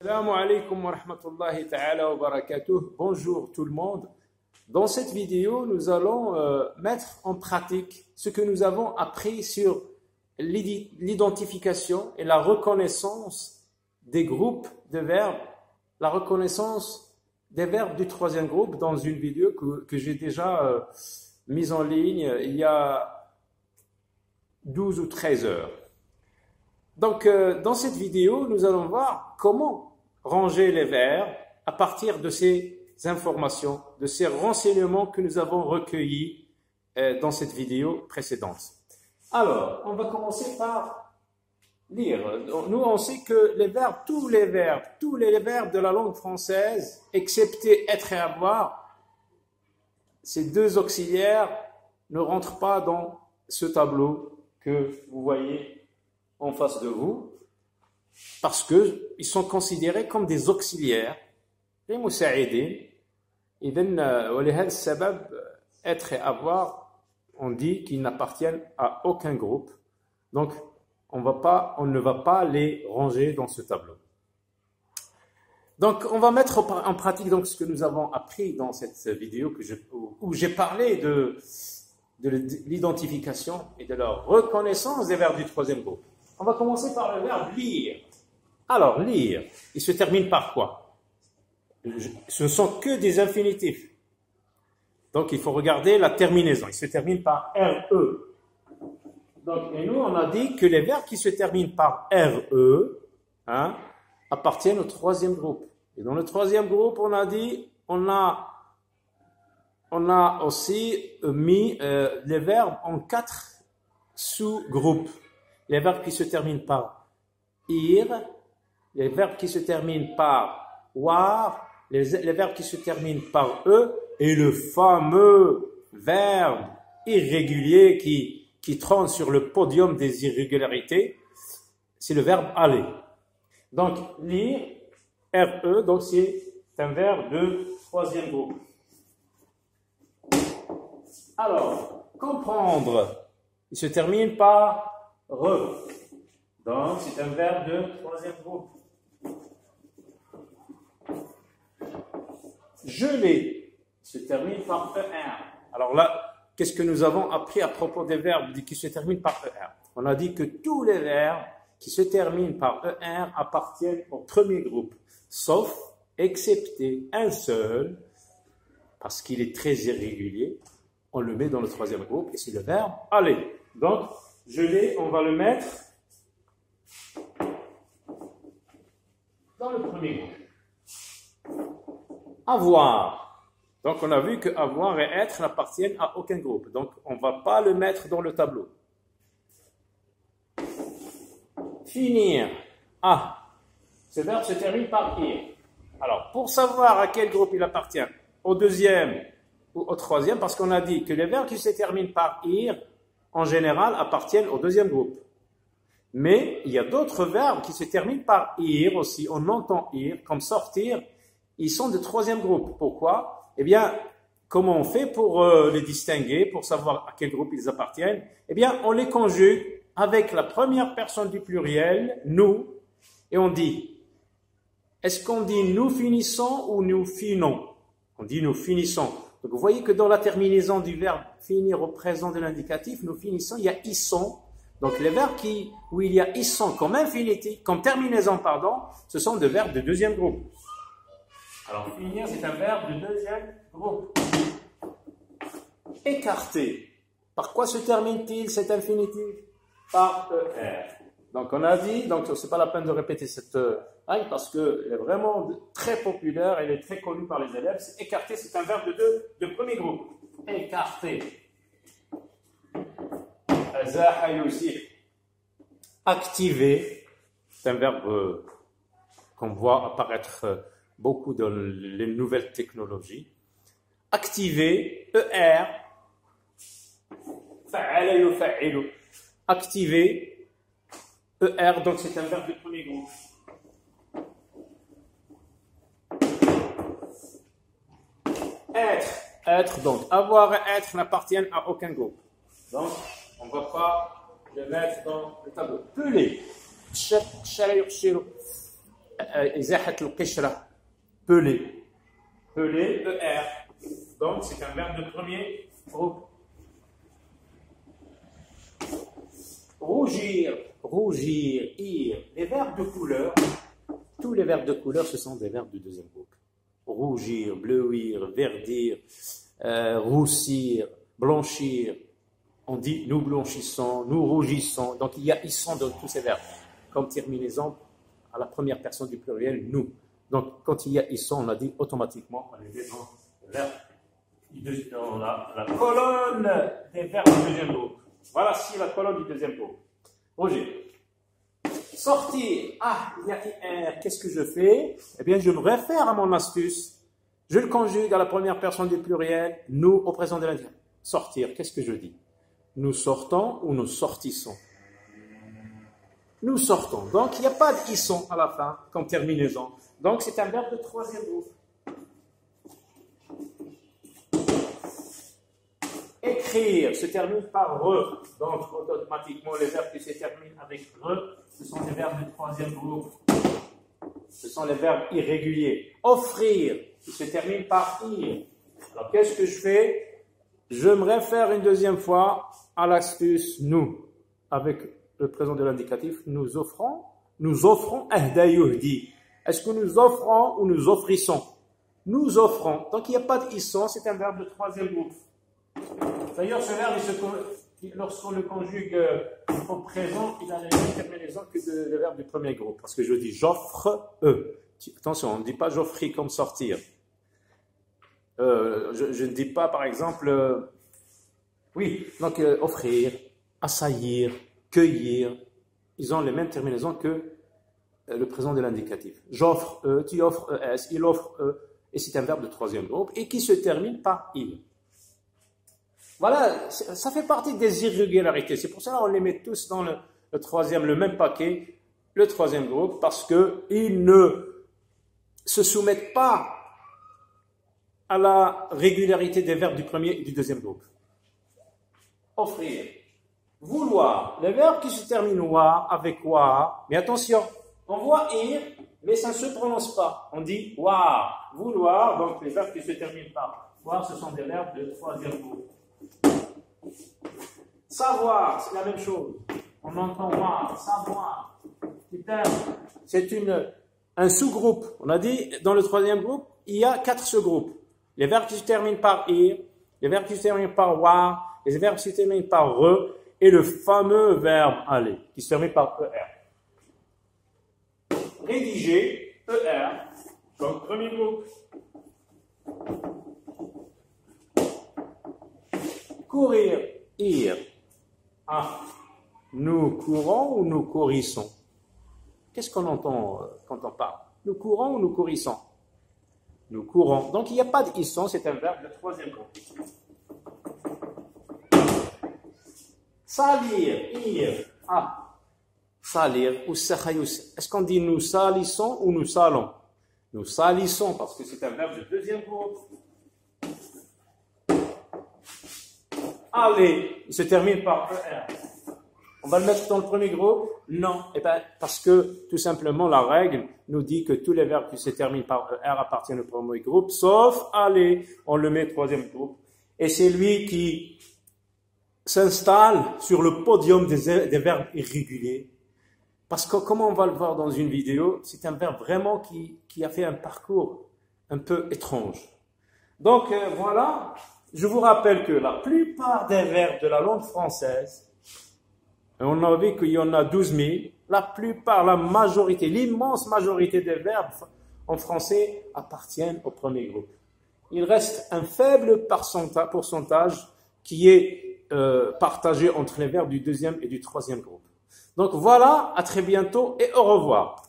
Assalamu alaikum wa rahmatullahi ta'ala wa barakatuh. Bonjour tout le monde. Dans cette vidéo, nous allons mettre en pratique ce que nous avons appris sur l'identification et la reconnaissance des groupes de verbes, la reconnaissance des verbes du troisième groupe dans une vidéo que j'ai déjà mise en ligne il y a 12 ou 13 heures. Donc, dans cette vidéo, nous allons voir comment ranger les verbes à partir de ces informations, de ces renseignements que nous avons recueillis dans cette vidéo précédente. Alors, on va commencer par lire. Nous, on sait que les verbes, tous les verbes de la langue française, excepté être et avoir, ces deux auxiliaires ne rentrent pas dans ce tableau que vous voyez en face de vous, parce qu'ils sont considérés comme des auxiliaires, les moussaïdines. Être et avoir, on dit qu'ils n'appartiennent à aucun groupe, donc on ne va pas les ranger dans ce tableau. Donc on va mettre en pratique donc ce que nous avons appris dans cette vidéo où j'ai parlé de l'identification et de la reconnaissance des verbes du troisième groupe. On va commencer par le verbe lire. Alors, lire, il se termine par quoi? Ce ne sont que des infinitifs. Donc, il faut regarder la terminaison. Il se termine par RE. Donc, et nous, on a dit que les verbes qui se terminent par RE appartiennent au troisième groupe. Et dans le troisième groupe, on a dit, on a aussi mis les verbes en 4 sous-groupes. Les verbes qui se terminent par ir, les verbes qui se terminent par war, les verbes qui se terminent par e, et le fameux verbe irrégulier qui trône sur le podium des irrégularités, c'est le verbe aller. Donc, lire, RE, donc c'est un verbe de troisième groupe. Alors, comprendre, il se termine par re. Donc, c'est un verbe de troisième groupe. Geler se termine par ER. Alors là, qu'est-ce que nous avons appris à propos des verbes qui se terminent par ER? On a dit que tous les verbes qui se terminent par ER appartiennent au premier groupe, sauf, excepté un seul, parce qu'il est très irrégulier, on le met dans le troisième groupe, et c'est le verbe aller. Donc, geler, on va le mettre dans le premier groupe. Avoir. Donc, on a vu que avoir et être n'appartiennent à aucun groupe. Donc, on ne va pas le mettre dans le tableau. Finir. Ce verbe se termine par ir. Alors, pour savoir à quel groupe il appartient, au deuxième ou au troisième, parce qu'on a dit que les verbes qui se terminent par ir, en général, appartiennent au deuxième groupe. Mais il y a d'autres verbes qui se terminent par ir aussi. On entend ir, comme sortir. Ils sont de troisième groupe. Pourquoi? Eh bien, comment on fait pour les distinguer, pour savoir à quel groupe ils appartiennent? Eh bien, on les conjugue avec la première personne du pluriel, nous, et on dit, est-ce qu'on dit nous finissons ou nous finons? On dit nous finissons. Donc, vous voyez que dans la terminaison du verbe finir au présent de l'indicatif, nous finissons, il y a ils sont. Donc, les verbes où il y a ils sont comme infinitif, comme terminaison, pardon, ce sont des verbes de deuxième groupe. Alors, finir, c'est un verbe de deuxième groupe. Écarter. Par quoi se termine-t-il cet infinitif? Par ER. Donc, on a dit, donc c'est pas la peine de répéter cette règle parce qu'elle est vraiment très populaire, elle est très connue par les élèves. Écarter, c'est un verbe de premier groupe. Écarter. Activer, c'est un verbe qu'on voit apparaître beaucoup dans les nouvelles technologies. Activer, ER, activer, ER, donc c'est un verbe de premier groupe. Être, donc avoir et être n'appartiennent à aucun groupe. Donc, on ne va pas le mettre dans le tableau. Peler, إزاحة القشرة, peler. Peler, ER. Donc, c'est un verbe de premier groupe. Rougir, rougir, ir. Les verbes de couleur, tous les verbes de couleur, ce sont des verbes du deuxième groupe. Rougir, bleuir, verdir, roussir, blanchir. On dit nous blanchissons, nous rougissons. Donc, il y a issons dans tous ces verbes. Comme terminaison à la première personne du pluriel, nous. Donc, quand il y a issons, on a dit automatiquement, on est dans le verbe. Dans la colonne des verbes du deuxième groupe. Voilà, c'est la colonne du deuxième groupe. Roger. Sortir. Ah, il y a IR. Qu'est-ce que je fais? Eh bien, je me réfère à mon astuce. Je le conjugue à la première personne du pluriel, nous au présent de l'indicatif. Sortir. Qu'est-ce que je dis? Nous sortons ou nous sortissons? Nous sortons. Donc, il n'y a pas de isson à la fin comme terminaison. Donc, c'est un verbe de troisième groupe. Écrire se termine par re. Donc, automatiquement, les verbes qui se terminent avec re, ce sont des verbes de troisième groupe. Ce sont les verbes irréguliers. Offrir, qui se termine par ir. Alors, qu'est-ce que je fais? Je me réfère une deuxième fois à l'astuce nous. Avec le présent de l'indicatif, nous offrons ahda yuhdi. Est-ce que nous offrons ou nous offrissons? Nous offrons. Donc, il n'y a pas de isson, c'est un verbe de troisième groupe. D'ailleurs, ce verbe, lorsqu'on le conjugue au présent, il a la même terminaison que le verbe du premier groupe. Parce que je dis j'offre eux. Attention, on ne dit pas j'offris comme sortir. Je ne dis pas, par exemple, oui, donc offrir, assaillir, cueillir. Ils ont les mêmes terminaisons que le présent de l'indicatif. J'offre eux, tu offres es, il offre eux. Et c'est un verbe de troisième groupe et qui se termine par il. Voilà, ça fait partie des irrégularités. C'est pour ça qu'on les met tous dans le troisième, le même paquet, le troisième groupe, parce qu'ils ne se soumettent pas à la régularité des verbes du premier et du deuxième groupe. Offrir. Vouloir. Les verbes qui se terminent wa, avec wa, mais attention, on voit ir, mais ça ne se prononce pas. On dit wa. Vouloir, donc les verbes qui se terminent par wa, ce sont des verbes de troisième groupe. Savoir, c'est la même chose. On entend voir, savoir. C'est un sous-groupe. On a dit, dans le troisième groupe, il y a 4 sous-groupes. Les verbes qui se terminent par ir, les verbes qui se terminent par wa, les verbes qui se terminent par re, et le fameux verbe aller, qui se termine par er. Rédiger, er, comme premier groupe. Courir, ir. Ah, nous courons ou nous courissons? Qu'est-ce qu'on entend quand on parle? Nous courons ou nous courissons? Nous courons. Donc, il n'y a pas de isson, c'est un verbe de troisième groupe. Salir, ir. Ah, salir ou sakhayus. Est-ce qu'on dit nous salissons ou nous salons? Nous salissons parce que c'est un verbe de deuxième groupe. Aller, il se termine par ER. On va le mettre dans le premier groupe? Non. Eh bien, parce que, tout simplement, la règle nous dit que tous les verbes qui se terminent par ER appartiennent au premier groupe, sauf aller. On le met au troisième groupe. Et c'est lui qui s'installe sur le podium des verbes irréguliers. Parce que, comme on va le voir dans une vidéo, c'est un verbe vraiment qui a fait un parcours un peu étrange. Donc, voilà. Je vous rappelle que la plupart des verbes de la langue française, on a vu qu'il y en a 12 000, la plupart, la majorité, l'immense majorité des verbes en français appartiennent au premier groupe. Il reste un faible pourcentage qui est partagé entre les verbes du deuxième et du troisième groupe. Donc voilà, à très bientôt et au revoir.